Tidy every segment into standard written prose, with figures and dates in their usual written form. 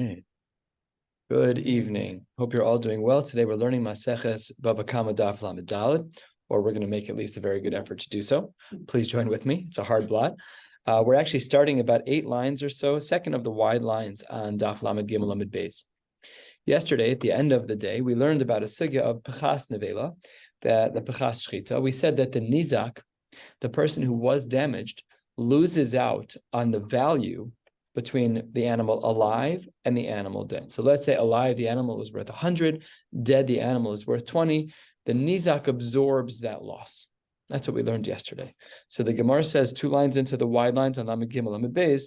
right. Good evening. Hope you're all doing well. Today we're learning Maseches Bava Daf Lamed Daled, or we're going to make at least a very good effort to do so. Please join with me. It's a hard blot. We're actually starting about 8 lines or so, second of the wide lines on Daf Lamed Gimel Lamed Beis. Yesterday, at the end of the day, we learned about a sugya of Pechas Nevela, the Pechas Shchita. We said that the Nizak, the person who was damaged, loses out on the value between the animal alive and the animal dead. So let's say alive, the animal is worth 100, dead, the animal is worth 20. The Nizak absorbs that loss. That's what we learned yesterday. So the Gemara says 2 lines into the wide lines on Lamed Gimel Lamed Beis,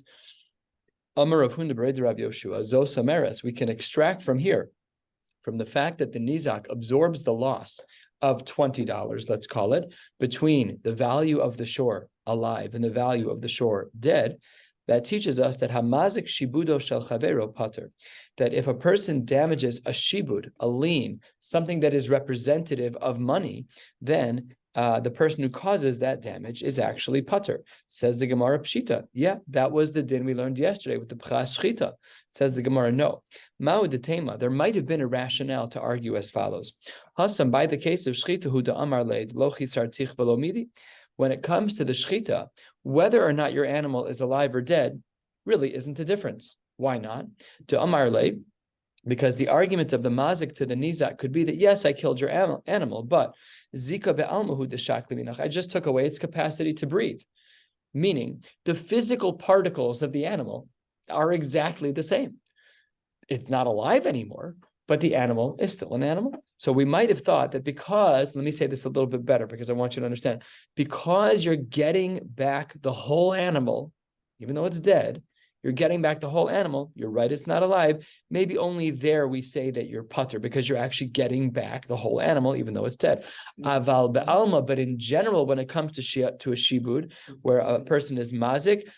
Amar Rav Huna B'Rei Rabbi Yoshua, Zos Ameres, we can extract from here, from the fact that the Nizak absorbs the loss of $20, let's call it, between the value of the shore alive and the value of the shore dead. That teaches us that hamazik shibudo shel chavero pater, that if a person damages a shibud, a lien, something that is representative of money, then the person who causes that damage is actually pater. Says the Gemara Pshita. Yeah, that was the din we learned yesterday with the Pchas Shchita. Says the Gemara, no. Ma'u detema, there might have been a rationale to argue as follows. Hasam, by the case of Shchita, hu da amar leid, lo chisar tich velo midi. When it comes to the Shchita, whether or not your animal is alive or dead really isn't a difference. Why not? To amar leid, because the argument of the mazik to the nizak could be that, yes, I killed your animal, but zika be'almahu deshakli minach, I just took away its capacity to breathe. Meaning, the physical particles of the animal are exactly the same. It's not alive anymore, but the animal is still an animal. So we might have thought that because, let me say this a little bit better because I want you to understand, because you're getting back the whole animal, even though it's dead, you're getting back the whole animal. You're right, it's not alive. Maybe only there we say that you're putter because you're actually getting back the whole animal, even though it's dead. Aval be'alma, but in general, when it comes to a shibud, where a person is mazik,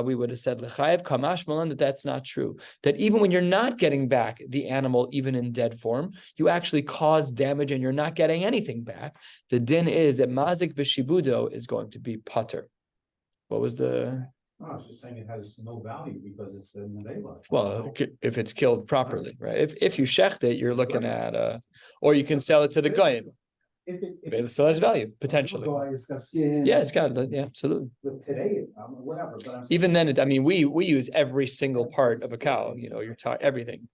we would have said lechayev kamash malan, that's not true. That even when you're not getting back the animal, even in dead form, you actually cause damage and you're not getting anything back. The din is that mazik b'shibudo is going to be putter. What was the... No, I was just saying it has no value because it's in the daylight. Well, if it's killed properly, right? If you shecht it, you're looking at or you can sell it to the goyim. If it still has value potentially. It's got skin. Yeah, it's got absolutely. But today, whatever. But even then, we use every single part of a cow. You're talking everything.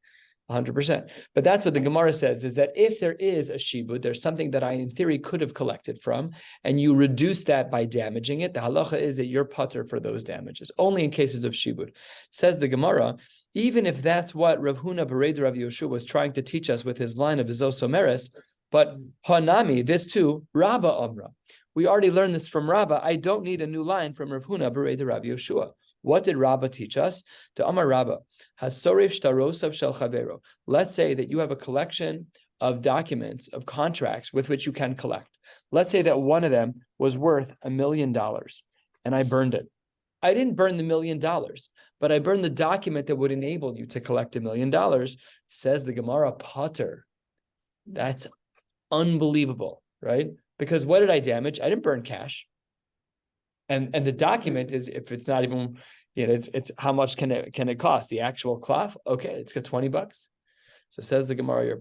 100%. But that's what the Gemara says, is that if there is a shibud, there's something that I, in theory, could have collected from, and you reduce that by damaging it, the halacha is that you're putter for those damages, only in cases of shibud. Says the Gemara, even if that's what Rav Huna B'Rei Rabbi Yoshua was trying to teach us with his line of Zos Omeres, but Hanami, this too, Rabba Amra. We already learned this from Rabba. I don't need a new line from Rav Huna B'Rei Rabbi Yoshua. What did Rabba teach us? To Amar Rabba, Hasorif shtarosav shel chavero. Let's say that you have a collection of documents, of contracts with which you can collect. Let's say that one of them was worth $1 million and I burned it. I didn't burn the $1 million, but I burned the document that would enable you to collect $1 million. Says the Gemara, pater. That's unbelievable, right? Because what did I damage? I didn't burn cash. And the document is, if it's not even, it's how much can it cost? The actual cloth? Okay, it's got $20. So says the Gemara, you're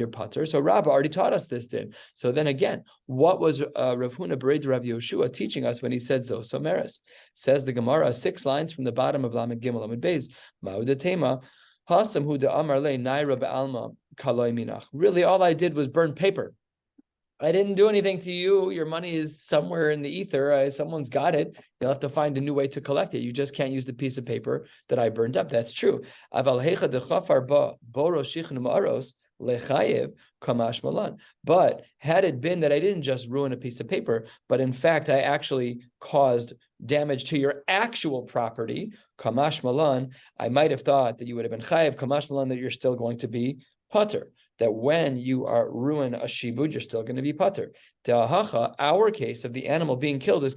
pater. So Rabba already taught us this din. So then again, what was Rav Huna B'Rei Rabbi Yoshua teaching us when he said Zos Omeres? Says the Gemara, 6 lines from the bottom of Lamed Gimel Lamed Beis, Ma'u detema, Hasam hu da amar le naira be'alma kaloi minach. Really, all I did was burn paper. I didn't do anything to you. Your money is somewhere in the ether. Someone's got it. You'll have to find a new way to collect it. You just can't use the piece of paper that I burned up. That's true. But had it been that I didn't just ruin a piece of paper, but in fact, I actually caused damage to your actual property, kamash malan, I might have thought that you would have been chayev, kamash malan, that you're still going to be pater. That when you ruin a shibud, you're still going to be pater. Our case of the animal being killed is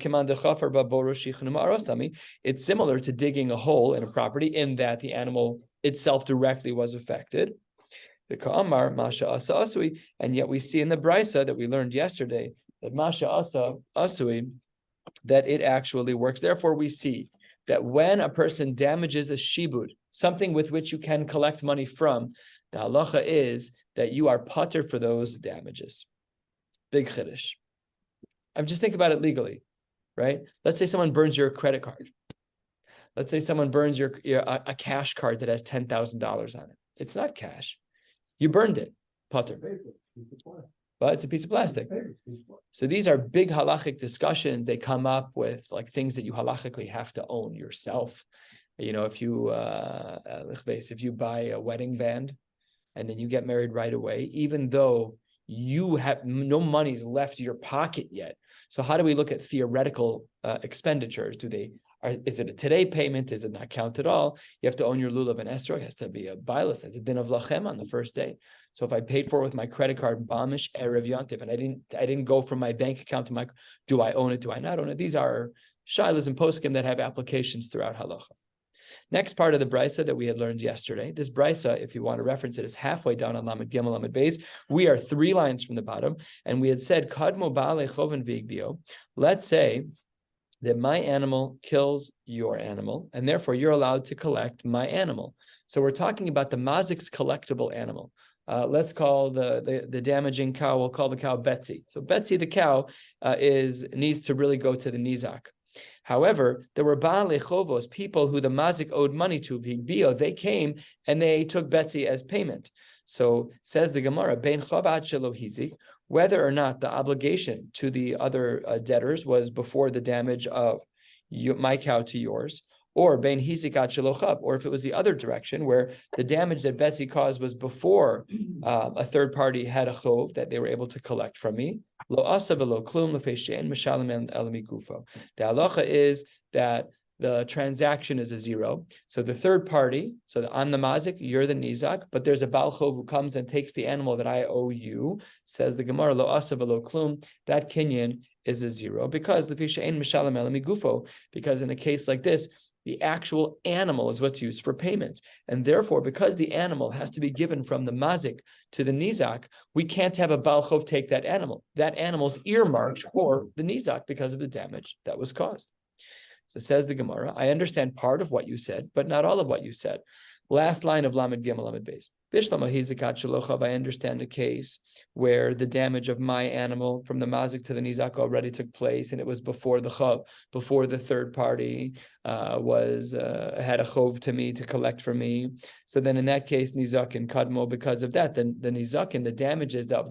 it's similar to digging a hole in a property in that the animal itself directly was affected. And yet we see in the brisa that we learned yesterday that masha asa asui, that it actually works. Therefore, we see that when a person damages a shibud, something with which you can collect money from, the halacha is that you are pater for those damages. Big chiddush. I'm just think about it legally, right? Let's say someone burns your credit card. Let's say someone burns a cash card that has $10,000 on it. It's not cash. You burned it, pater. But it's a piece of plastic. So these are big halachic discussions. They come up with like things that you halachically have to own yourself. If you buy a wedding band and then you get married right away, even though you have no money's left your pocket yet. So how do we look at theoretical expenditures? Is it a today payment? Is it not count at all? You have to own your lulav and esrog. It has to be a bailus. It's a din of lachem on the first day. So if I paid for it with my credit card, bamish erev yontiv, and I didn't go from my bank account to do I own it? Do I not own it? These are shilas and poskim that have applications throughout halacha. Next part of the brisa that we had learned yesterday. This brisa, if you want to reference it, is halfway down on Lamed Gimel Lamed Beis. We are 3 lines from the bottom, and we had said kadmo ba'alei choven v'igbio. Let's say that my animal kills your animal, and therefore you're allowed to collect my animal. So we're talking about the mazik's collectible animal. Let's call the damaging cow, we'll call the cow Betsy. So Betsy the cow needs to really go to the nizak. However, there were ba'alei chovos, people who the mazik owed money to, they came and they took Betsy as payment. So says the Gemara, bein chavad shelo hizik, whether or not the obligation to the other debtors was before the damage of my cow to yours, or bein hizik ad shelo chav, or if it was the other direction where the damage that Betsy caused was before a third party had a chov that they were able to collect from me. Lo asa v'lo klum l'feishein mishalem el migufo. The halacha is that the transaction is a zero. So the third party, so I'm the mazik, you're the nizak, but there's a baal chov who comes and takes the animal that I owe you. Says the Gemara, lo asa v'lo klum. That kinyan is a zero because l'feishein mishalem el migufo. Because in a case like this, the actual animal is what's used for payment. And therefore, because the animal has to be given from the mazik to the nizak, we can't have a baal chov take that animal. That animal's earmarked for the nizak because of the damage that was caused. So says the Gemara, I understand part of what you said, but not all of what you said. Last line of Lamed Gimel Lamed Beis. I understand a case where the damage of my animal from the mazik to the nizak already took place, and it was before the chav, before the third party had a chov to me to collect for me. So then in that case, nizak and kadmo, because of that, then the nizak and the damages of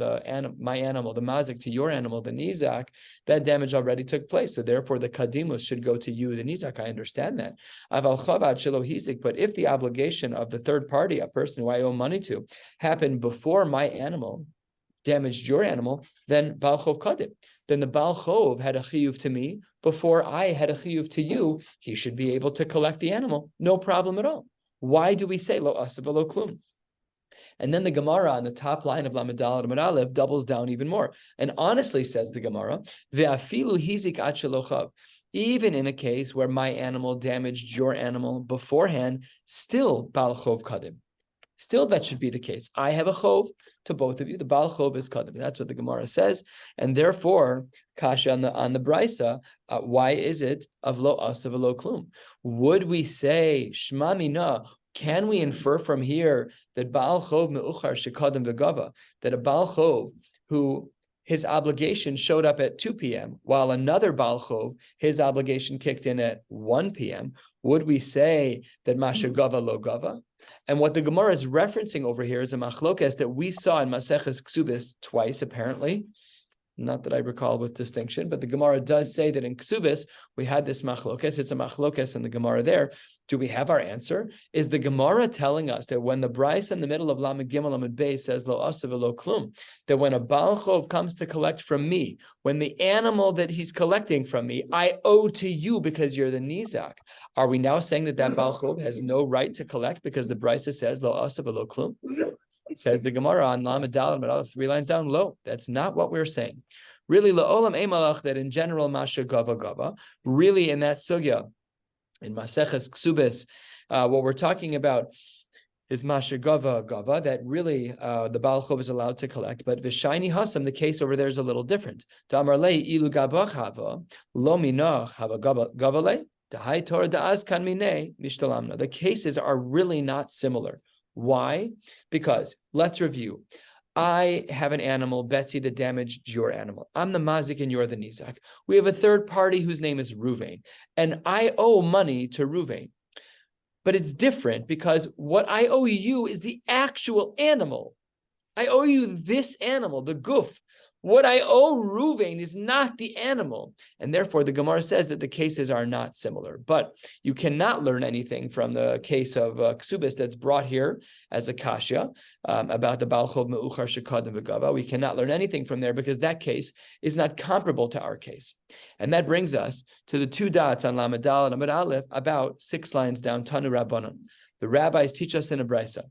my animal, the mazik to your animal, the nizak, that damage already took place. So therefore, the kadimus should go to you, the nizak. I understand that. But if the obligation of the third party, a person who I owe money to, happened before my animal damaged your animal, then Baal Chov Kadim. Then the Baal Chov had a chiyuv to me before I had a chiyuv to you. He should be able to collect the animal, no problem at all. Why do we say lo asav lo klum? And then the Gemara on the top line of Lamed Daled Amud Aleph doubles down even more. And honestly, says the Gemara, ve'afilu hizik ad shelo chav. Even in a case where my animal damaged your animal beforehand, still Baal Chov Kadim. Still, that should be the case. I have a chov to both of you. The Baal Chov is Kadim. That's what the Gemara says. And therefore, Kasha on the Brisa, why is it of lo asav lo klum? Would we say, Shma mina, can we infer from here that Baal Chov me'uchar shekadim v'gava, that a Baal Chov who his obligation showed up at 2 p.m., while another Baal Chov, his obligation kicked in at 1 p.m., would we say that Masha Gava lo Gava? And what the Gemara is referencing over here is a machlokes that we saw in Maseches Ksubis twice, apparently. Not that I recall with distinction, but the Gemara does say that in Ksubis, we had this machlokes. It's a machlokes in the Gemara there. Do we have our answer? Is the Gemara telling us that when the Bryce in the middle of Lamed Gimel Lamed Beis says lo asav lo klum, that when a Baal Chov comes to collect from me, when the animal that he's collecting from me, I owe to you because you're the nizak, are we now saying that Baal Chov has no right to collect because the Bryce says lo asav lo klum? Says the Gemara on Lamed Daled, 3 lines down low. That's not what we're saying. Really, la'olam emalach, that in general, masha gava gava, really in that sugya, in Maseches Ksubis, what we're talking about is masha gava gava, that really the Baal Chov is allowed to collect. But v'shayni hasam, the case over there is a little different. Ta'amar lei ilu gabach hava, lo minach hava gava lei. The cases are really not similar. Why? Because, let's review. I have an animal, Betsy, that damaged your animal. I'm the mazik and you're the nizak. We have a third party whose name is Ruvain, and I owe money to Ruvain. But it's different because what I owe you is the actual animal. I owe you this animal, the goof. What I owe Ruvain is not the animal. And therefore, the Gemara says that the cases are not similar. But you cannot learn anything from the case of Ksubis that's brought here as a kasha about the Baal Chov Me'uchar Shekad and Bava. We cannot learn anything from there because that case is not comparable to our case. And that brings us to the two dots on Lamed Dal and Amud Aleph, about 6 lines down, Tanu Rabbanon. The rabbis teach us in a brisa.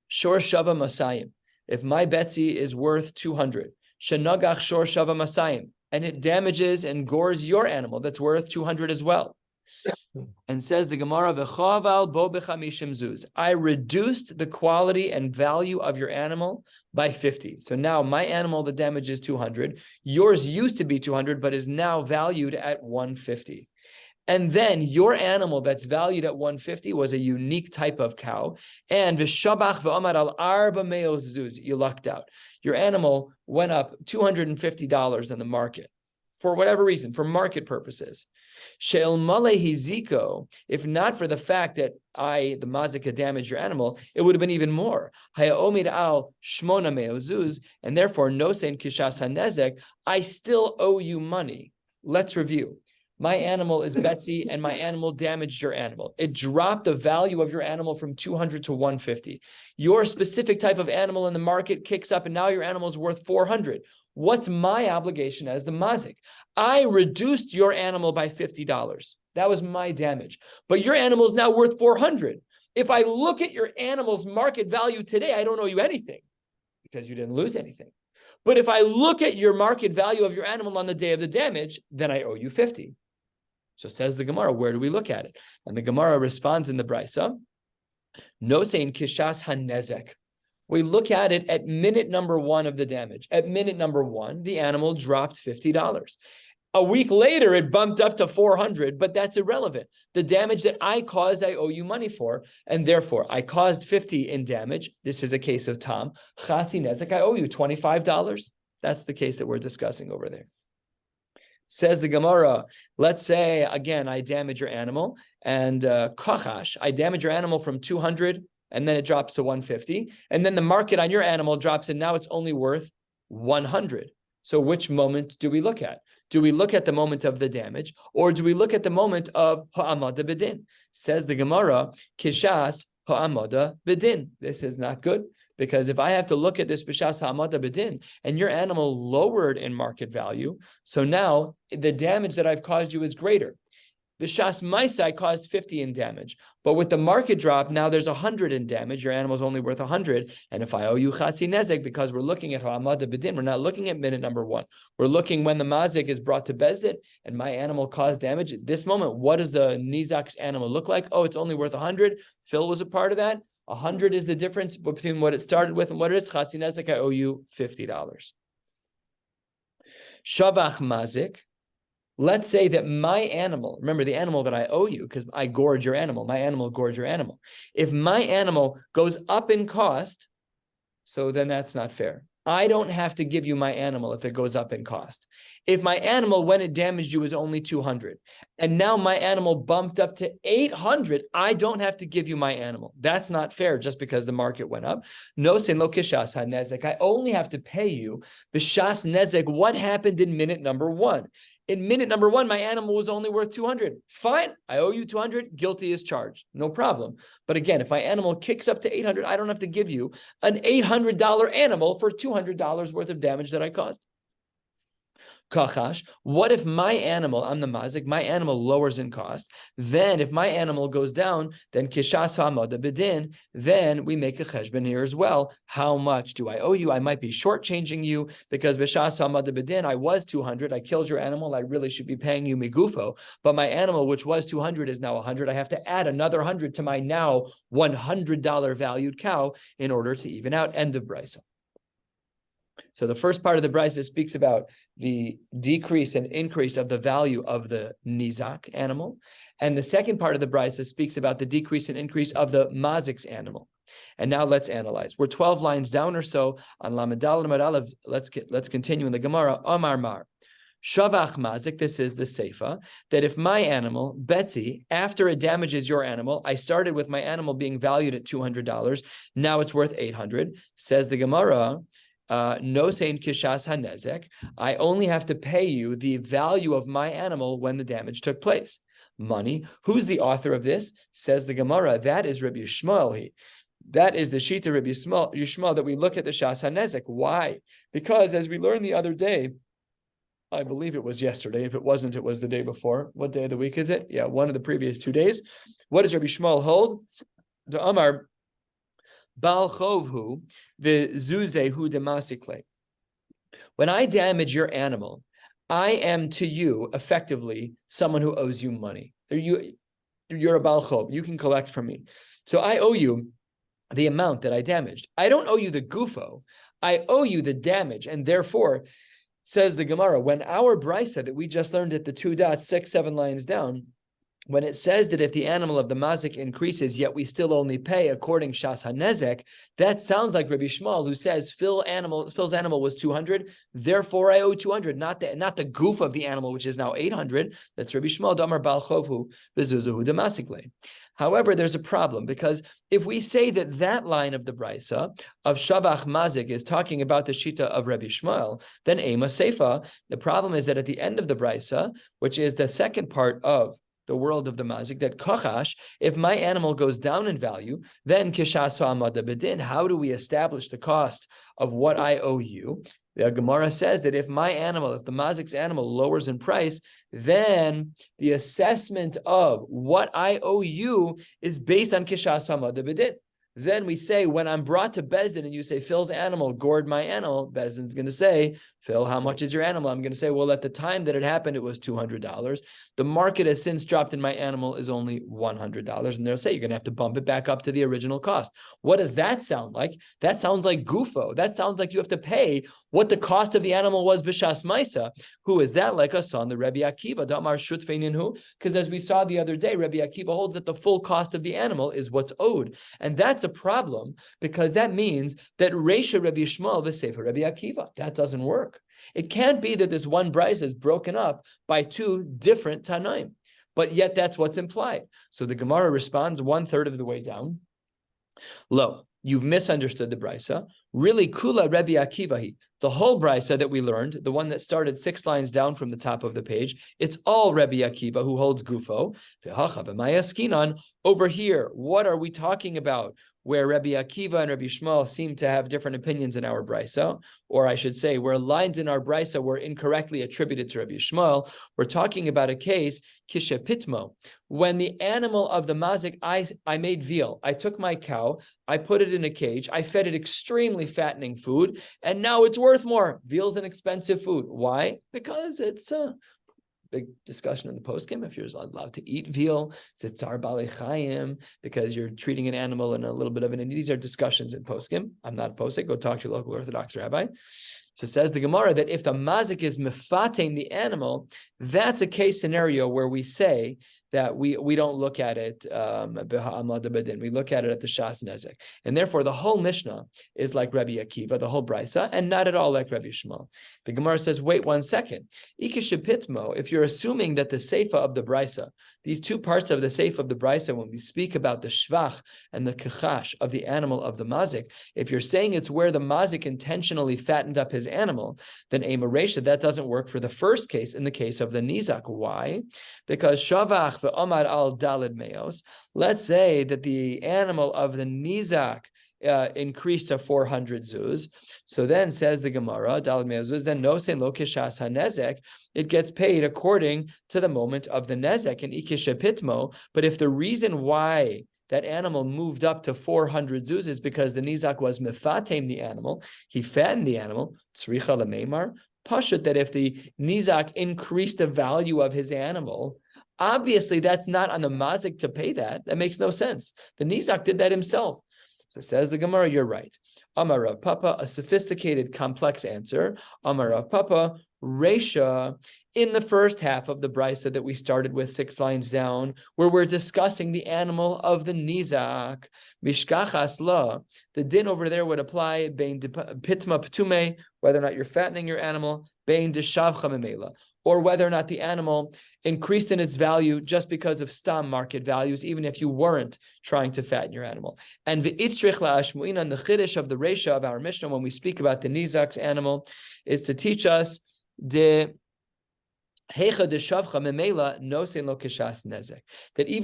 Shor Shava Masayim. If my Betsy is worth 200, Shenagach Shor Shava Masayim, and it damages and gores your animal that's worth 200 as well. And says the Gemara, V'chaval bo b'chamishim zuz. I reduced the quality and value of your animal by 50. So now my animal that damages 200, yours used to be 200, but is now valued at 150. And then your animal that's valued at 150 was a unique type of cow. And v'shabach v'amar al arba meos zuz, you lucked out. Your animal went up $250 in the market for whatever reason, for market purposes. She'el male hiziko, if not for the fact that I, the mazika, damaged your animal, it would have been even more. Hayomid al shmona meos zuz, and therefore no sein kishas hanezek, I still owe you money. Let's review. My animal is Betsy, and my animal damaged your animal. It dropped the value of your animal from 200 to 150. Your specific type of animal in the market kicks up, and now your animal is worth 400. What's my obligation as the mazik? I reduced your animal by $50. That was my damage. But your animal is now worth 400. If I look at your animal's market value today, I don't owe you anything because you didn't lose anything. But if I look at your market value of your animal on the day of the damage, then I owe you 50. So says the Gemara, where do we look at it? And the Gemara responds in the Brisa, no saying kishas hanezek. We look at it at minute number 1 of the damage. At minute number 1, the animal dropped $50. A week later, it bumped up to 400, but that's irrelevant. The damage that I caused, I owe you money for, and therefore I caused 50 in damage. This is a case of Tom. Chatzi nezek, I owe you $25. That's the case that we're discussing over there. Says the Gemara, let's say, again, I damage your animal, and kachash, I damage your animal from 200, and then it drops to 150, and then the market on your animal drops, and now it's only worth 100. So which moment do we look at? Do we look at the moment of the damage, or do we look at the moment of ha'amada b'din? Says the Gemara, kishas ha'amada b'din. This is not good. Because if I have to look at this b'shas ha'amada b'din, and your animal lowered in market value, so now the damage that I've caused you is greater. B'shas ma'isa, I caused 50 in damage, but with the market drop, now there's 100 in damage. Your animal's only worth 100, and if I owe you chatzi nezek, because we're looking at ha'amada b'din, we're not looking at minute number 1. We're looking when the mazik is brought to bezdin, and my animal caused damage. At this moment, what does the nizak's animal look like? Oh, it's only worth 100. Phil was a part of that. 100 is the difference between what it started with and what it is. Chatzi nezek, I owe you $50. Shavach mazik. Let's say that my animal, remember the animal that I owe you, because I gored your animal, my animal gored your animal. If my animal goes up in cost, so then that's not fair. I don't have to give you my animal if it goes up in cost. If my animal, when it damaged you, was only 200, and now my animal bumped up to 800, I don't have to give you my animal. That's not fair just because the market went up. No sin lo kishas hanezek. I only have to pay you b'shas nezek. What happened in minute number 1? In minute number 1, my animal was only worth 200. Fine, I owe you 200, guilty as charged, no problem. But again, if my animal kicks up to 800, I don't have to give you an $800 animal for $200 worth of damage that I caused. Kachash, what if my animal, I'm the mazik, my animal lowers in cost? Then if my animal goes down, then kishas ha'amada b'din, then we make a cheshbon here as well. How much do I owe you? I might be shortchanging you because b'shas ha'amada b'din, I was 200, I killed your animal, I really should be paying you migufo, but my animal, which was 200, is now 100. I have to add another 100 to my now $100 valued cow in order to even out. End of brisa. So the first part of the brisa speaks about the decrease and increase of the value of the nizak animal. And the second part of the brisa speaks about the decrease and increase of the mazik's animal. And now let's analyze. We're 12 lines down or so on Lamed and Aleph. Let's continue in the Gemara. Omar Mar. Shavach mazik, this is the seifa, that if my animal, Betsy, after it damages your animal, I started with my animal being valued at $200, now it's worth $800, says the Gemara, no saying kishas hanezek, I only have to pay you the value of my animal when the damage took place. Money. Who's the author of this? Says the Gemara, that is Rabbi Yishmael. That is the Shita Rabbi Yishmael that we look at the Shas HaNezek. Why? Because as we learned the other day, I believe it was yesterday. If it wasn't, it was the day before. What day of the week is it? Yeah, one of the previous 2 days. What does Rabbi Yishmael hold? The Amar Bal Chovhu v'zuzehu demasikle. When I damage your animal, I am to you effectively someone who owes you money. You're a Bal Chov. You can collect from me. So I owe you the amount that I damaged. I don't owe you the gufo. I owe you the damage. And therefore, says the Gemara, when our brisa that we just learned at the 2 dots, 6, 7 lines down, when it says that if the animal of the mazik increases, yet we still only pay according Shas HaNezek, that sounds like Rabbi Yishmael, who says Phil's animal was 200, therefore I owe 200, not the goof of the animal, which is now 800. That's Rabbi Yishmael, Damar Bal Chovhu Bezuzuhu Demasikle. However, there's a problem, because if we say that line of the brisa of Shavach Mazik is talking about the Shita of Rabbi Yishmael, then Ema Seifa, the problem is that at the end of the brisa, which is the second part of the world of the mazik, that kochash, if my animal goes down in value, then kishasa amada bedin, how do we establish the cost of what I owe you? The Gemara says that if the mazik's animal lowers in price, then the assessment of what I owe you is based on kishasa amada bedin. Then we say, when I'm brought to Bezdin and you say, Phil's animal gored my animal, Bezdin's going to say, Phil, how much is your animal? I'm going to say, well, at the time that it happened, it was $200. The market has since dropped and my animal is only $100. And they'll say, you're going to have to bump it back up to the original cost. What does that sound like? That sounds like gufo. That sounds like you have to pay what the cost of the animal was b'shas maisa. Who is that? Like us on the Rabbi Akiva, Damar Shutfeininhu, because as we saw the other day, Rabbi Akiva holds that the full cost of the animal is what's owed. And that's a problem, because that means that Reisha Rabbi Yishmael v'Sefer Rabbi Akiva. That doesn't work. It can't be that this one brisa is broken up by 2 different Tanaim, but yet that's what's implied. So the Gemara responds 1/3 of the way down. Lo, you've misunderstood the brisa. Really, kula Rabbi Akivahi. The whole brisa that we learned, the one that started 6 lines down from the top of the page, it's all Rabbi Akiva who holds gufo. Over here, what are we talking about? Where Rabbi Akiva and Rabbi Yishmael seem to have different opinions in our brisa, or I should say, where lines in our brisa were incorrectly attributed to Rabbi Yishmael, we're talking about a case, kishepitmo, when the animal of the mazik, I made veal. I took my cow, I put it in a cage, I fed it extremely fattening food, and now it's worth more. Veal's an expensive food. Why? Because it's big discussion in the poskim if you're allowed to eat veal. It's tzar balei chayim, because you're treating an animal in a little bit of an. These are discussions in poskim. I'm not a posek. Go talk to your local Orthodox rabbi. So says the Gemara that if the mazik is mefatein the animal, that's a case scenario where we say that we don't look at it we look at it at the Shas Nezek. And therefore the whole Mishnah is like Rabbi Akiva, the whole Brisa, and not at all like Rabbi Yishmael. The Gemara says, wait 1 second. Ikeshepitmo, if you're assuming that the Seifa of the Brisa, these 2 parts of the Seifa of the Brisa, when we speak about the Shvach and the Kechash of the animal of the Mazik, if you're saying it's where the Mazik intentionally fattened up his animal, then Ema Reisha, that doesn't work for the first case in the case of the Nizak. Why? Because Shavach ve'omar al dalid meos, let's say that the animal of the Nizak increased to 400 zuz. So then says the Gemara, dalid meos zuz, then no sein lo kishas hanezek, it gets paid according to the moment of the nezek and ikeshepitmo. But if the reason why that animal moved up to 400 zuz is because the Nizak was mefatem the animal, he fattened the animal, tzricha lemeimar, pashut, that if the Nizak increased the value of his animal, obviously that's not on the mazik to pay that. That makes no sense. The Nizak did that himself. So says the Gemara, you're right. Amar Rav Papa, a sophisticated, complex answer. Amar Rav Papa, Resha, in the first half of the brisa that we started with 6 lines down, where we're discussing the animal of the nizak, mishkachas la, the din over there would apply bein pitma ptume, whether or not you're fattening your animal, bein deshavcha memela, or whether or not the animal increased in its value just because of stam market values, even if you weren't trying to fatten your animal. And the itzrich la'ashmu'inan, the chiddush of the Resha of our Mishnah, when we speak about the nizak's animal, is to teach us that even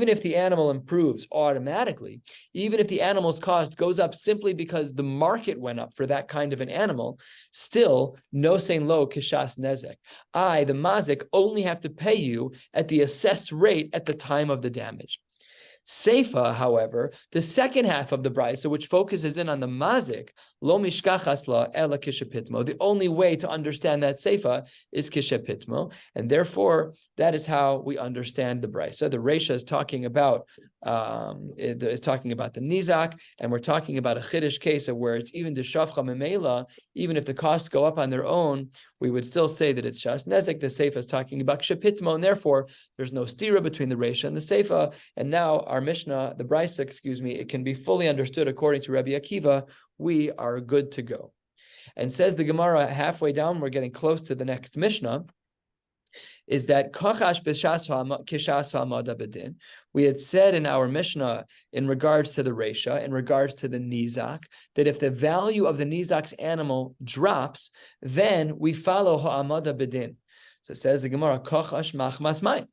if the animal improves automatically, even if the animal's cost goes up simply because the market went up for that kind of an animal, still no sein lo kishas nezek. I, the mazik, only have to pay you at the assessed rate at the time of the damage. Seifa, however, the second half of the brisa, which focuses in on the mazik, lo mishkachas la ela kishapitmo. The only way to understand that seifa is kishapitmo, and therefore that is how we understand the brisa. The Resha is talking about the nizak, and we're talking about a chiddush case of where it's even deshavcha memela, even if the costs go up on their own, we would still say that it's shas nezek. The seifa is talking about kishapitmo, and therefore there's no stira between the Resha and the seifa. And now our Mishnah, the brisa, it can be fully understood according to Rabbi Akiva. We are good to go. And says the Gemara halfway down, we're getting close to the next Mishnah, is that kachash b'shas kishas ha'amada b'din. We had said in our Mishnah in regards to the Resha, in regards to the nizak, that if the value of the nizak's animal drops, then we follow ha'amada b'din. So it says the Gemara, kachash machmas mai.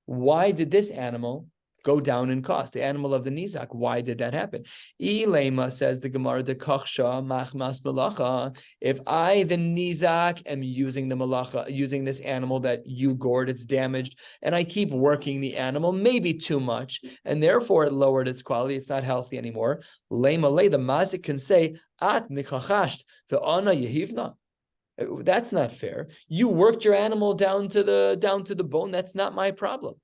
Why did this animal go down in cost? The animal of the nizak. Why did that happen? Ilema, says the Gemara, the kachsha machmas malacha. If I, the nizak, am using the malacha, using this animal that you gored, it's damaged, and I keep working the animal, maybe too much, and therefore it lowered its quality, it's not healthy anymore. Lema le, the mazik can say, at michachasht, the ana yehivna. That's not fair. You worked your animal down to the bone. That's not my problem.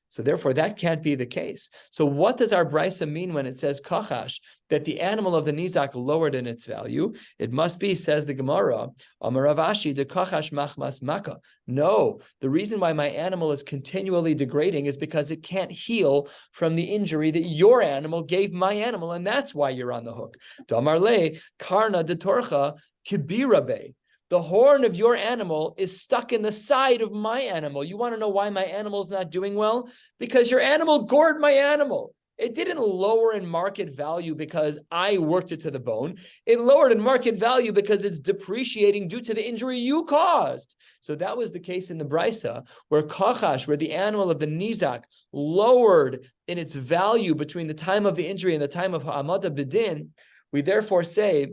So therefore, that can't be the case. So what does our brisa mean when it says kachash, that the animal of the nizak lowered in its value? It must be, says the Gemara, Amar Rav Ashi, the kachash machmas maka. No, the reason why my animal is continually degrading is because it can't heal from the injury that your animal gave my animal, and that's why you're on the hook. Damar le karna de torcha kibirabe. The horn of your animal is stuck in the side of my animal. You want to know why my animal is not doing well? Because your animal gored my animal. It didn't lower in market value because I worked it to the bone. It lowered in market value because it's depreciating due to the injury you caused. So that was the case in the brisa, where kachash, where the animal of the nizak lowered in its value between the time of the injury and the time of ha'amada b'din. We therefore say,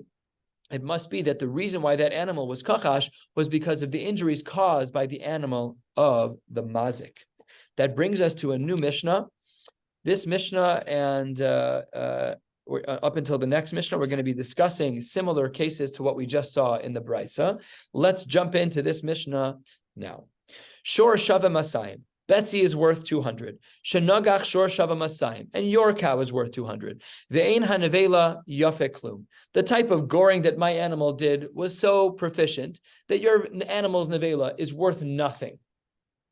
it must be that the reason why that animal was kachash was because of the injuries caused by the animal of the mazik. That brings us to a new Mishnah. This Mishnah and up until the next Mishnah, we're going to be discussing similar cases to what we just saw in the brisa. Let's jump into this Mishnah now. Shor shava masayim. Betsy is worth 200. Shenagach shor shava masayim, and your cow is worth 200. Ve'ein hanevela yafe klum. The type of goring that my animal did was so proficient that your animal's nevela is worth nothing.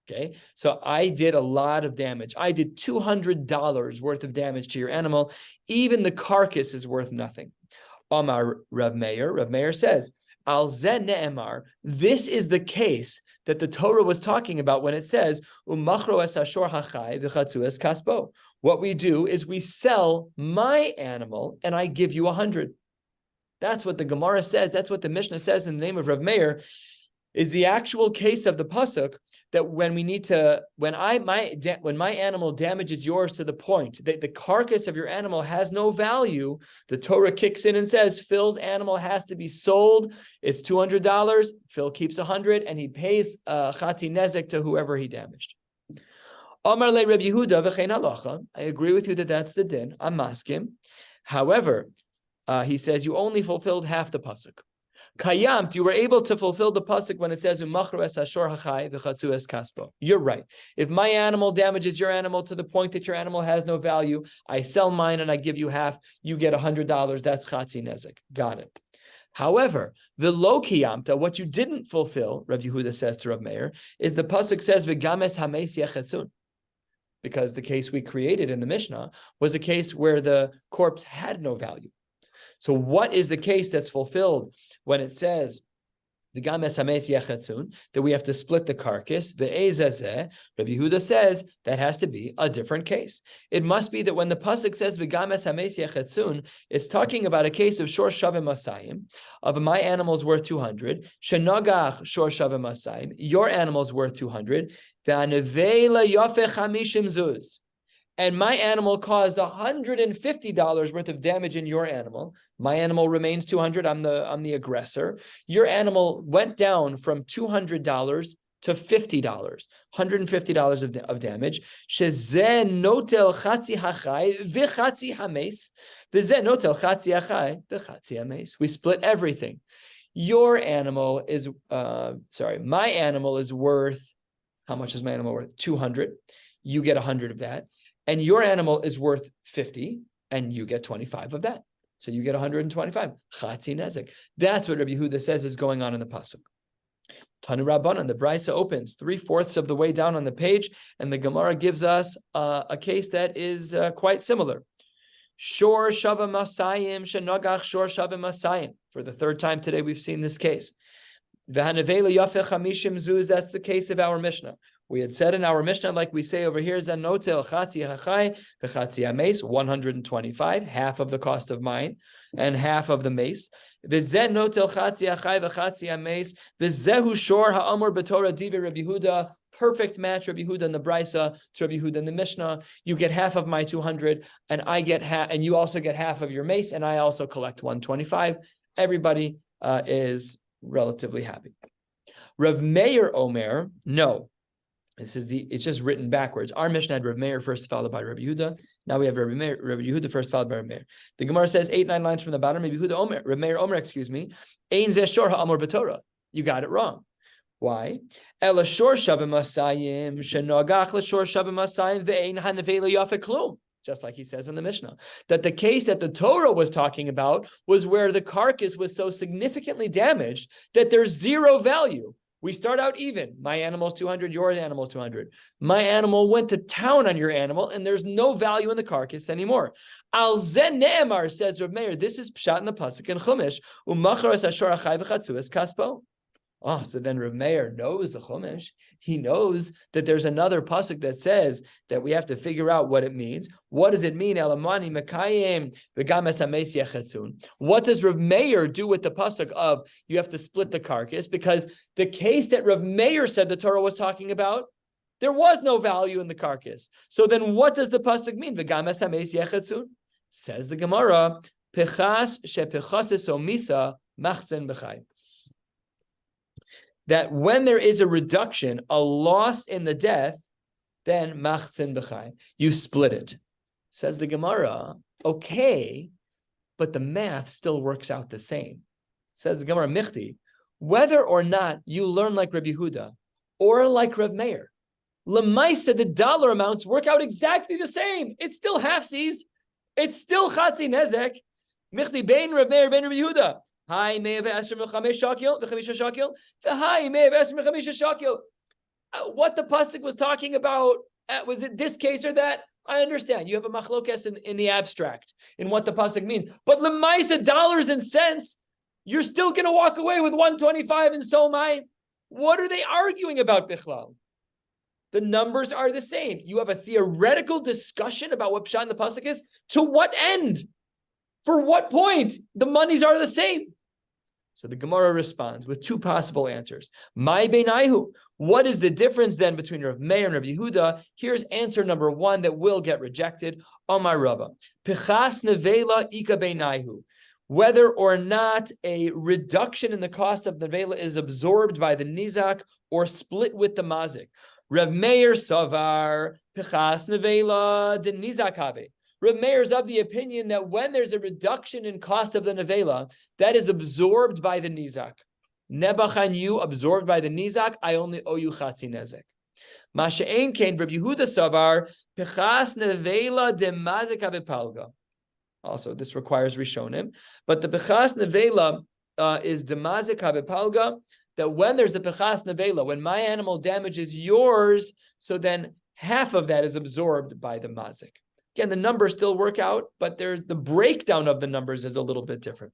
Okay, so I did a lot of damage. I did $200 worth of damage to your animal. Even the carcass is worth nothing. Amar Rav Meir. Rav Meir says, Al zeh ne'emar. This is the case that the Torah was talking about when it says, Umachro es hashor hachai v'chatzu es kaspo. What we do is we sell my animal and I give you 100. That's what the Gemara says. That's what the Mishnah says in the name of Rav Meir. Is the actual case of the pasuk that when my animal damages yours to the point that the carcass of your animal has no value, the Torah kicks in and says Phil's animal has to be sold. It's $200. Phil keeps 100, and he pays chatzi nezek to whoever he damaged. Amar le Rabbi Yehuda v'chein halacha. I agree with you that that's the din. I'm maskim. However, he says you only fulfilled half the pasuk. Kayamt, you were able to fulfill the pasuk when it says Umachru es hashor hachai v'chatzu es kaspo. You're right. If my animal damages your animal to the point that your animal has no value, I sell mine and I give you half. You get $100. That's chatzi nezek. Got it. However, the lo kiyamta, what you didn't fulfill, Rav Yehuda says to Rav Meir, is the pasuk says v'games hameis yechetzun. Because the case we created in the Mishnah was a case where the corpse had no value. So what is the case that's fulfilled when it says that we have to split the carcass? Rabbi Yehuda says that has to be a different case. It must be that when the pasuk says it's talking about a case of shor shavim masayim, of my animal's worth 200, shenagach shor shavim masayim, your animal's worth 200, and my animal caused $150 worth of damage in your animal. My animal remains 200. I'm the aggressor. Your animal went down from $200 to $50, $150 of damage. Shezeh notel chatzi hachai v'chatzi hames, v'zeh notel chatzi hachai v'chatzi hames. We split everything. Your animal is my animal is worth, how much is my animal worth? 200. You get 100 of that. And your animal is worth 50, and you get 25 of that. So you get 125. Chatzi nezek. That's what Rabbi Yehuda says is going on in the pasuk. Tanu Rabbanan, the Brisa opens 3/4 of the way down on the page, and the Gemara gives us a case that is quite similar. Shor shava masayim shenagach shor shava masayim. For the third time today, we've seen this case. V'hanavela yafeh chamishim zuz. That's the case of our Mishnah. We had said in our Mishnah, like we say over here, Zanotel chatzi hachai v'chatzi hames, 125, half of the cost of mine, and half of the mace. V'zen notel chatzi hachai v'chatzi hames, v'zehu shor ha'amor b'torah divi Rabbi Yehuda. Perfect match, Rabbi Yehuda in the Brisa to Rabbi Yehuda in the Mishnah. You get half of my 200, and I get half, and you also get half of your mace, and I also collect 125. Everybody is relatively happy. Rav Meir Omer, no. It's just written backwards. Our Mishnah had Rav Meir first, followed by Rabbi Yehuda. Now we have Rabbi Yehuda first, followed by Rav Meir. The Gemara says 8-9 lines from the bottom. Rabbi Meir Omer, excuse me. Ein zeh shor ha'amor b'Torah. You got it wrong. Why? Ela shor shavim masayim shenagach l'shor shavim masayim ve'ein hanavei le'yafeh klum. Just like he says in the Mishnah, that the case that the Torah was talking about was where the carcass was so significantly damaged that there's zero value. We start out even. My animal's 200, your animal's 200. My animal went to town on your animal, and there's no value in the carcass anymore. Al zen ne'emar, says Rav Meir, this is pshat in the pasuk in Chumash. Umachar es hashor hachai v'chatzu es kaspo. Oh, so then Rav Meir knows the Chumash. He knows that there's another pasuk that says that we have to figure out what it means. What does it mean? Elamani mekayim v'games hameis yechetzun. What does Rav Meir do with the pasuk of you have to split the carcass? Because the case that Rav Meir said the Torah was talking about, there was no value in the carcass. So then what does the pasuk mean? V'games hameis yechetzun. Says the Gemara, pechas shepechases omisa machzen b'chai. That when there is a reduction, a loss in the death, then machzen b'chai, you split it. Says the Gemara, okay, but the math still works out the same. Says the Gemara, michti, whether or not you learn like Rabbi Yehuda or like Rav Meir, l'maisa, the dollar amounts work out exactly the same. It's still halfsies. It's still chatzi nezek. Michti bein Rav Meir bein Rabbi Yehuda. Hi, may have asked from shakil, the chamisha shakil. Hi, may have asked from chamisha shakil. What the pasuk was talking about, was it this case or that? I understand. You have a machlokes in the abstract, in what the pasuk means. But lemaisa, dollars and cents, you're still going to walk away with 125, and so am I. What are they arguing about, bichlal? The numbers are the same. You have a theoretical discussion about what pshat in the pasuk is. To what end? For what point? The monies are the same. So the Gemara responds with two possible answers. My beinaihu. What is the difference then between Rav Meir and Rav Yehuda? Here's answer number one that will get rejected. Amar Rava. Pichas nevela ika beinaihu. Whether or not a reduction in the cost of nevela is absorbed by the nizak or split with the mazik. Rav Meir savar pichas nevela the nizak have. Reb Meir is of the opinion that when there's a reduction in cost of the nevela, that is absorbed by the nizak. Nebachan, you absorbed by the nizak, I only owe you chatzi nezek. Masha'en kain Reb Yehuda savar pechas nevela de mazik habepalga. Also, this requires rishonim, but the pechas nevela is de mazik habepalga. That when there's a pechas nevela, when my animal damages yours, so then half of that is absorbed by the mazik. Again, the numbers still work out, but there's the breakdown of the numbers is a little bit different.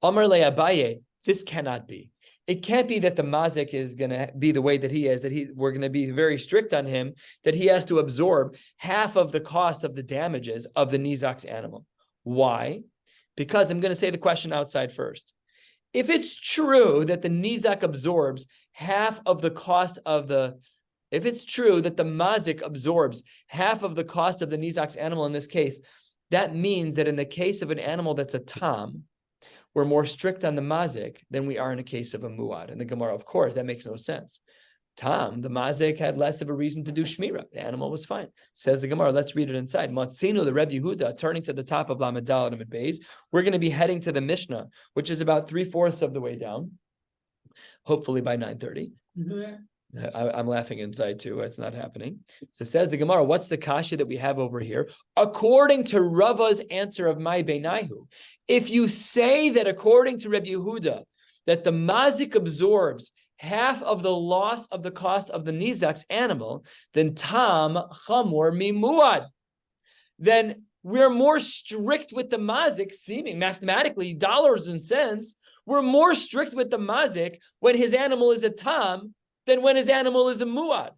Amar le Abaye, this cannot be. It can't be that the mazik is going to be the way that he is, we're going to be very strict on him, that he has to absorb half of the cost of the damages of the nizak's animal. Why? Because I'm going to say the question outside first. If it's true that the nizak absorbs half of the cost of if it's true that the mazik absorbs half of the cost of the nizak's animal in this case, that means that in the case of an animal that's a tam, we're more strict on the mazik than we are in a case of a muad. And the Gemara, of course, that makes no sense. Tam, the mazik had less of a reason to do shmira. The animal was fine. Says the Gemara, let's read it inside. Matzinu, the Rebbe Yehuda, turning to the top of Lamed Daled and Amud Beis, we're going to be heading to the Mishnah, which is about 3/4 of the way down, hopefully by 9:30. I'm laughing inside too. It's not happening. So says the Gemara, what's the kasha that we have over here? According to Rava's answer of my Beinahu, if you say that according to Rebbe Yehuda, that the mazik absorbs half of the loss of the cost of the nizak's animal, then tam chamor mimuad. Then we're more strict with the mazik, seeming mathematically, dollars and cents, we're more strict with the mazik when his animal is a tam than when his animal is a muad.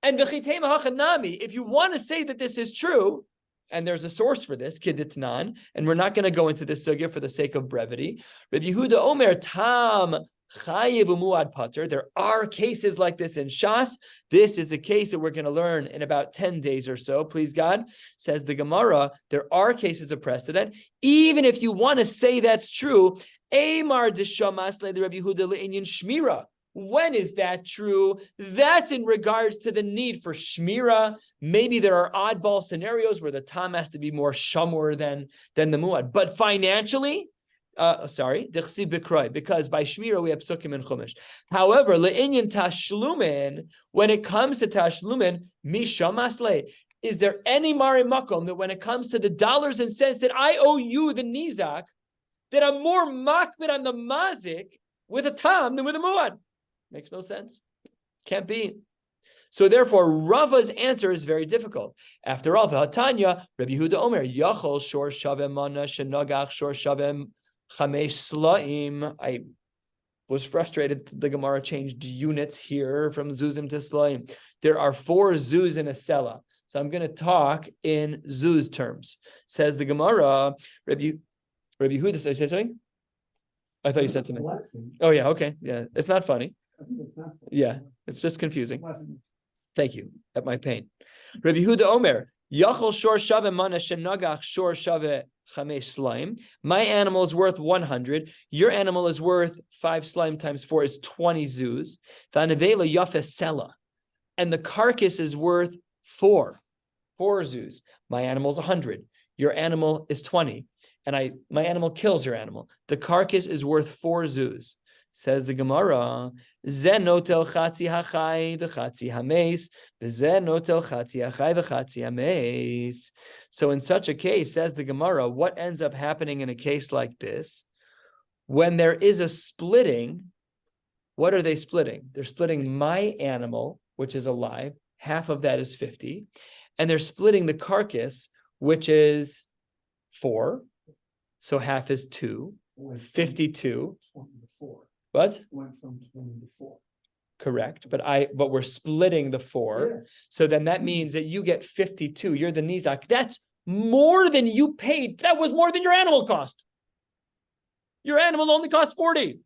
And if you want to say that this is true, and there's a source for this, kiditnan, and we're not going to go into this sugya for the sake of brevity. Rabbi Yehuda Omer tam chayiv umuad pater. There are cases like this in Shas. This is a case that we're going to learn in about 10 days or so. Please God, says the Gemara, there are cases of precedent. Even if you want to say that's true, Amar dishamas le Rabbi Yehuda le'inyan shmira. When is that true? That's in regards to the need for shmira. Maybe there are oddball scenarios where the tam has to be more shamur than the muad. But financially, because by shmira we have psukim and chumash. However, le'inyan tashlumin, when it comes to tashlumin, mishamasle, is there any mari makom that when it comes to the dollars and cents that I owe you, the nizak, that I'm more makbid on the mazik with a tam than with a muad? Makes no sense. Can't be. So therefore, Rava's answer is very difficult. After all, V'hatanya, Rabbi Yehuda Omer, Yachol shor shavem mana shenagach shor shavem chamesh slaim. I was frustrated that the Gemara changed units here from zuzim to slaim. There are 4 zuz in a sela. So I'm going to talk in zuz terms. Says the Gemara, Rabbi Yehuda says something? I thought you said something. Oh yeah, okay. Yeah, it's not funny. Yeah, it's just confusing. Thank you. At my pain. Rabbi Yehuda Omer, Yachol shor shave mana shenagach shor shave chamesh slime. My animal is worth 100. Your animal is worth 5 slime times 4 is 20 zuz. V'anevela yafes sela. And the carcass is worth 4 zuz. My animal is 100. Your animal is 20. And my animal kills your animal. The carcass is worth 4 zuz. Says the Gemara, Ze notel chatzi hachai v'chatzi hameis, v'ze notel chatzi hachai v'chatzi hameis. So in such a case, says the Gemara, what ends up happening in a case like this? When there is a splitting, what are they splitting? They're splitting my animal, which is alive, half of that is 50, and they're splitting the carcass, which is 4, so half is 2, 52. What? Went from 20 to 4. Correct, but we're splitting the 4. Yeah. So then that means that you get 52. You're the nizak. That's more than you paid. That was more than your animal cost. Your animal only cost 40.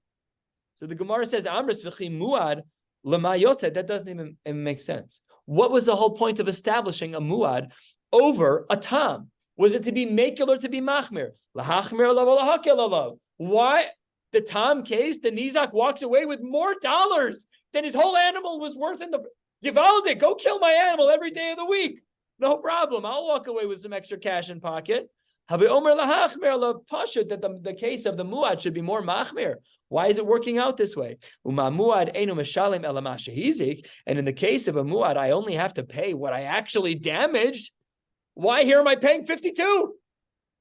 So the Gemara says, Amris v'chi muad l'mayotze. That doesn't even make sense. What was the whole point of establishing a muad over a tam? Was it to be mekil or to be machmir? Lahachmir alav or lahakil alav? Why? The tam case, the nizak walks away with more dollars than his whole animal was worth in the Givaldik. Go kill my animal every day of the week. No problem. I'll walk away with some extra cash in pocket. Have Omer lahachmer pashut that the case of the muad should be more machmir. Why is it working out this way? Muad enu meshalem elamashahizik, and in the case of a muad, I only have to pay what I actually damaged. Why here am I paying 52?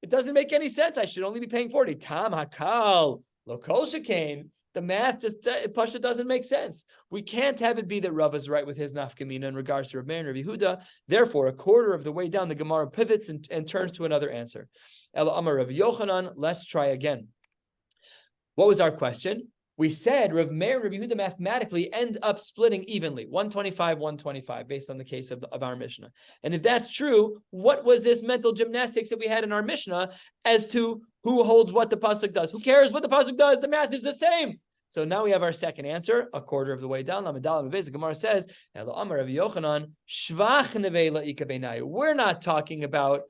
It doesn't make any sense. I should only be paying 40. Tam hakal lokol shekain. The math just Pasha doesn't make sense. We can't have it be that Rav is right with his nafkamina in regards to Rav Meir and Rabbi Yehuda. Therefore, a quarter of the way down, the Gemara pivots and turns to another answer. Ela Amar Rabbi Yochanan. Let's try again. What was our question? We said Rav Meir and Rabbi Yehuda mathematically end up splitting evenly, 125, 125, based on the case of our Mishnah. And if that's true, what was this mental gymnastics that we had in our Mishnah as to who holds what the pasuk does? Who cares what the pasuk does? The math is the same. So now we have our second answer, a quarter of the way down. The Gemara says, we're not talking about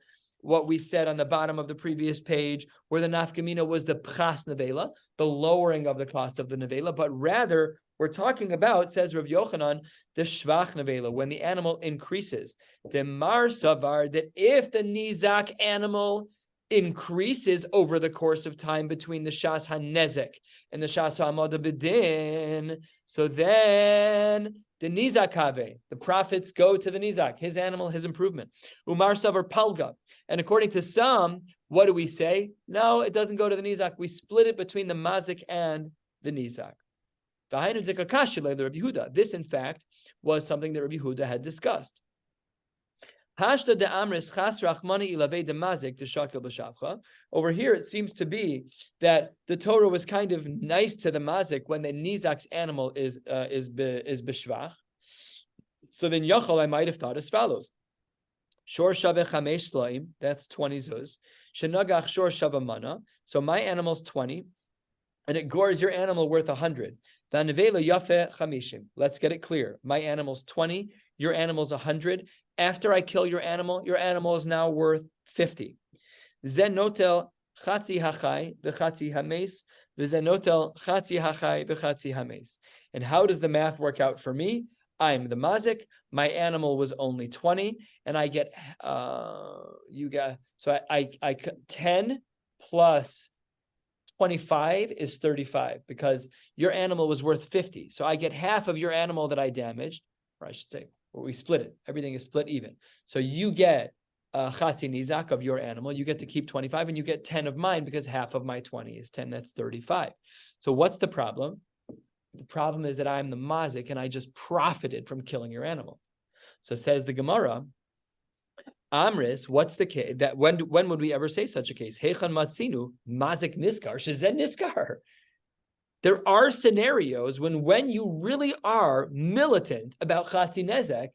what we said on the bottom of the previous page, where the nafkamina was the pchas nevela, the lowering of the cost of the nevela, but rather we're talking about, says Rav Yochanan, the shvach nevela, when the animal increases. The mar savar, that if the nizak animal increases over the course of time between the shas hanezek and the shas ha'amad b'din, so then the nizak have, the profits go to the nizak, his animal, his improvement. Umar savar palga, and according to some, what do we say? No, it doesn't go to the nizak. We split it between the mazik and the nizak. This, in fact, was something that Rabbi Yehuda had discussed. Over here, it seems to be that the Torah was kind of nice to the mazik when the nizak's animal is b'shvach. So then Yachal, I might have thought as follows: Shor shaveh chamesh slaim, that's 20 zuz. Shenagach shor shaveh mana. So my animal's 20, and it gores your animal worth 100. Vanevela yafe chamishim. Let's get it clear. My animal's 20, your animal's 100. After I kill your animal is now worth 50. Zenotel chatzi hachai v'chatzi hames v'zenotel chatzi hachai v'chatzi hames. And how does the math work out for me? I'm the mazik. My animal was only 20, and I get I 10 plus 25 is 35, because your animal was worth 50. So I get half of your animal that I damaged, or I should say, or we split it. Everything is split even. So you get chatzi nizak of your animal. You get to keep 25, and you get 10 of mine, because half of my 20 is 10. That's 35. So what's the problem? The problem is that I'm the mazik, and I just profited from killing your animal. So says the Gemara, Amris, what's the case? That when would we ever say such a case? Heichan matzinu mazik niskar shezen niskar. There are scenarios when you really are militant about chatzi nezek,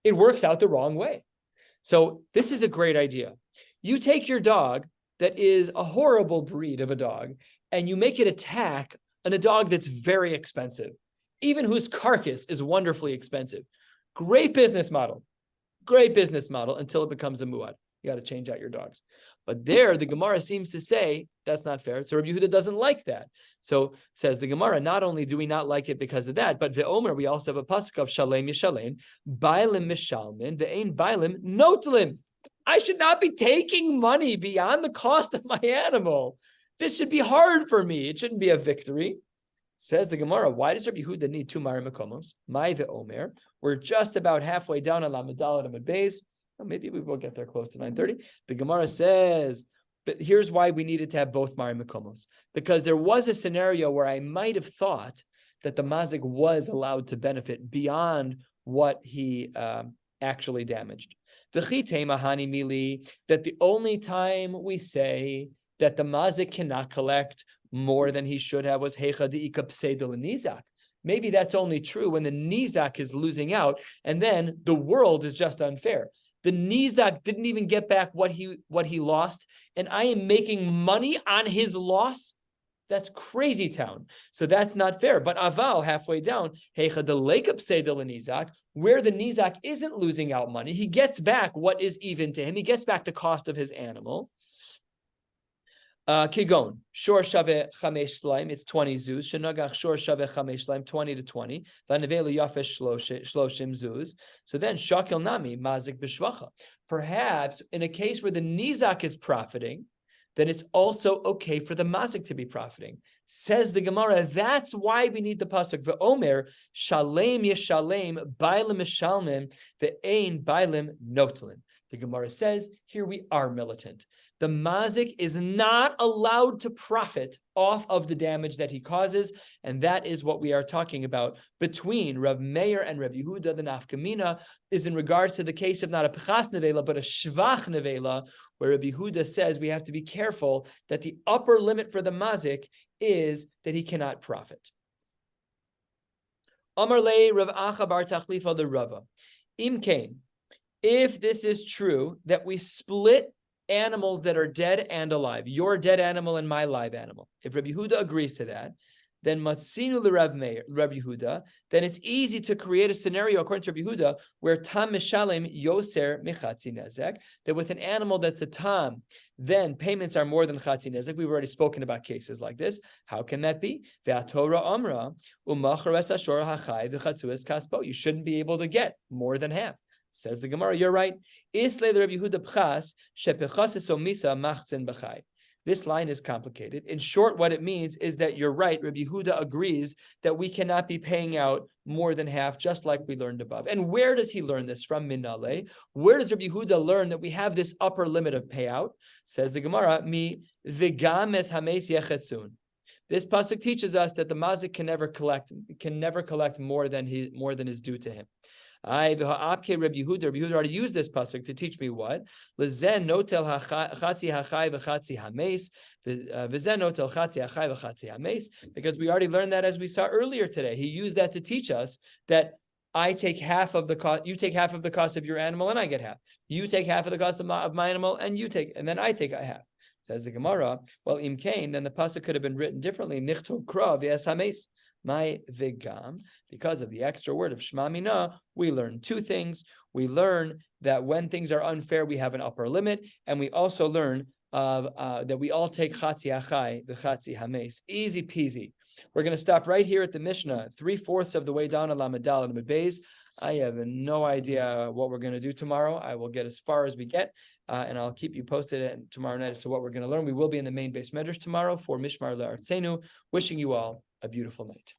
it works out the wrong way. So this is a great idea. You take your dog that is a horrible breed of a dog, and you make it attack on a dog that's very expensive, even whose carcass is wonderfully expensive. Great business model until it becomes a muad. You got to change out your dogs. But there, the Gemara seems to say that's not fair. So Rabbi Yehuda doesn't like that. So says the Gemara, not only do we not like it because of that, but ve'omer, we also have a pasuk of shalem yishalem, bailim mishalmin, ve'ein bailim notlim. I should not be taking money beyond the cost of my animal. This should be hard for me. It shouldn't be a victory. Says the Gemara, why does Rabbi Yehuda need 2 Mari Makomos? My ve'omer. We're just about halfway down on Lamed Daled Amud Beis. Well, maybe we will get there close to 9:30. The Gemara says, but here's why we needed to have both Mari Makomos. Because there was a scenario where I might have thought that the mazik was allowed to benefit beyond what he actually damaged. V'chitei mahani mili, that the only time we say that the mazik cannot collect more than he should have was heicha de'ika pseidel nizak. Maybe that's only true when the nizak is losing out, and then the world is just unfair. The nizak didn't even get back what he lost, and I am making money on his loss. That's crazy town. So that's not fair. But aval, halfway down, heicha de'leika pseidel nizak, where the nizak isn't losing out money, he gets back what is even to him. He gets back the cost of his animal. Kigon, shor shave chamesh slaim, it's 20 zuz. Shenagach shor shave chamesh slaim, 20 to 20. Vanevela yafesh shloshim zuz. So then shakil nami mazik b'shvacha. Perhaps in a case where the nizak is profiting, then it's also okay for the mazik to be profiting. Says the Gemara, that's why we need the pasuk. Ve'omer shalem yeshalem bailim yeshalmim ve'ein bailim notlin. The Gemara says, here we are militant. The mazik is not allowed to profit off of the damage that he causes, and that is what we are talking about between Rav Meir and Rav Yehuda. The nafkamina is in regards to the case of not a pechas nevela, but a shvach nevela, where Rav Yehuda says we have to be careful that the upper limit for the mazik is that he cannot profit. Amar le Rav Acha bar Tachlifa the Rava. Im kain, if this is true, that we split animals that are dead and alive, your dead animal and my live animal, if Rabbi Yehuda agrees to that, then matzinu Rabbi Yehuda, then it's easy to create a scenario according to Rabbi Yehuda where tam mishalem yoser mechatzi nezek, that with an animal that's a tam, then payments are more than chatzi nezek. We've already spoken about cases like this. How can that be? Ve'atorah amra umachar es ashor hachai v'chatzu es kaspo. You shouldn't be able to get more than half. Says the Gemara, you're right. This line is complicated. In short, what it means is that you're right. Rabbi Yehuda agrees that we cannot be paying out more than half, just like we learned above. And where does he learn this from? Minale. Where does Rabbi Yehuda learn that we have this upper limit of payout? Says the Gemara, mi v'games hames yechetzun. This pasuk teaches us that the mazik can never collect more than is due to him. Rabbi Yehuda already used this pasuk to teach me what? Lezen notel chatzi hachai v'chatzi hames, v'zen notel chatzi hachai v'chatzi hames. Because we already learned that as we saw earlier today. He used that to teach us that I take half of the cost. You take half of the cost of your animal, and I get half. You take half of the cost of my animal, and then I take a half. Says the Gemara. Well, im kain, then the pasuk could have been written differently. Nichtov krav v'es hames. My vigam, because of the extra word of Shema Mina, we learn two things. We learn that when things are unfair, we have an upper limit, and we also learn that we all take chatzi achai v'chatzi hames. Easy peasy. We're going to stop right here at the Mishnah, 3/4 of the way down to Lamed Dal and Beis. I have no idea what we're going to do tomorrow. I will get as far as we get, and I'll keep you posted tomorrow night as to what we're going to learn. We will be in the main base medrash tomorrow for Mishmar Le'artzenu. Wishing you all a beautiful night.